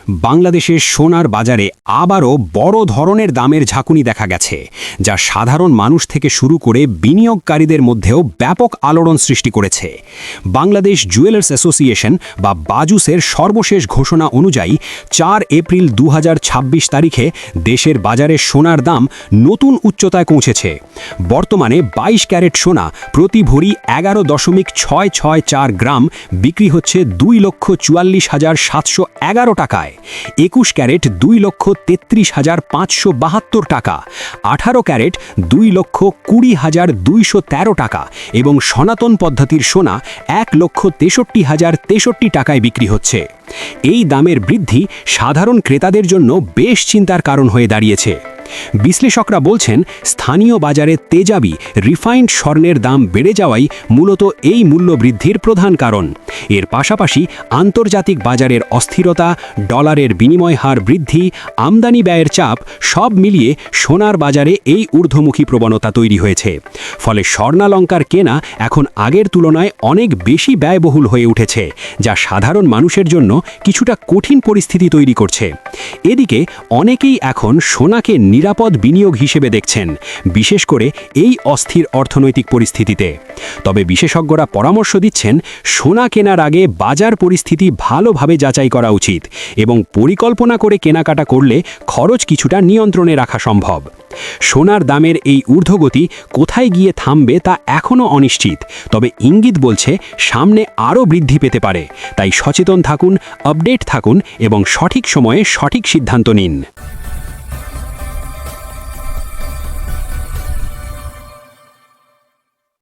বাংলাদেশের সোনার বাজারে আবারও বড় ধরনের দামের ঝাঁকুনি দেখা গেছে, যা সাধারণ মানুষ থেকে শুরু করে বিনিয়োগকারীদের মধ্যেও ব্যাপক আলোড়ন সৃষ্টি করেছে। বাংলাদেশ জুয়েলার্স অ্যাসোসিয়েশন বা বাজুসের সর্বশেষ ঘোষণা অনুযায়ী ৪ এপ্রিল ২০২৬ তারিখে দেশের বাজারে সোনার দাম নতুন উচ্চতায় পৌঁছেছে। বর্তমানে ২২ ক্যারেট সোনা প্রতি ভরি ১১.৬৬৪ গ্রাম বিক্রি হচ্ছে ২,৪৪,৭১১ টাকায়, ২১ ক্যারেট ২,৩৩,৫৭২ টাকা, ১৮ ক্যারেট ২,২০,২১৩ টাকা এবং সনাতন পদ্ধতির সোনা ১,৬৩,০৬৩ টাকায় বিক্রি হচ্ছে। এই দামের বৃদ্ধি সাধারণ ক্রেতাদের জন্য বেশ চিন্তার কারণ হয়ে দাঁড়িয়েছে। বিশ্লেষকরা বলছেন, স্থানীয় বাজারে তেজাবি রিফাইন্ড স্বর্ণের দাম বেড়ে যাওয়াই মূলত এই মূল্য বৃদ্ধির প্রধান কারণ। এর পাশাপাশি আন্তর্জাতিক বাজারের অস্থিরতা, ডলারের বিনিময় হার বৃদ্ধি, আমদানি ব্যয়ের চাপ সব মিলিয়ে সোনার বাজারে এই ঊর্ধ্বমুখী প্রবণতা তৈরি হয়েছে। ফলে স্বর্ণালংকার কেনা এখন আগের তুলনায় অনেক বেশি ব্যয়বহুল হয়ে উঠেছে, যা সাধারণ মানুষের জন্য কিছুটা কঠিন পরিস্থিতি তৈরি করছে। এদিকে অনেকেই এখন সোনাকে নিরাপদ বিনিয়োগ হিসেবে দেখছেন, বিশেষ করে এই অস্থির অর্থনৈতিক পরিস্থিতিতে। তবে বিশেষজ্ঞরা পরামর্শ দিচ্ছেন, সোনা কেনার আগে বাজার পরিস্থিতি ভালোভাবে যাচাই করা উচিত এবং পরিকল্পনা করে কেনাকাটা করলে খরচ কিছুটা নিয়ন্ত্রণে রাখা সম্ভব। সোনার দামের এই ঊর্ধ্বগতি কোথায় গিয়ে থামবে তা এখনও অনিশ্চিত, তবে ইঙ্গিত বলছে সামনে আরও বৃদ্ধি পেতে পারে। তাই সচেতন থাকুন, আপডেট থাকুন এবং সঠিক সময়ে সঠিক সিদ্ধান্ত নিন।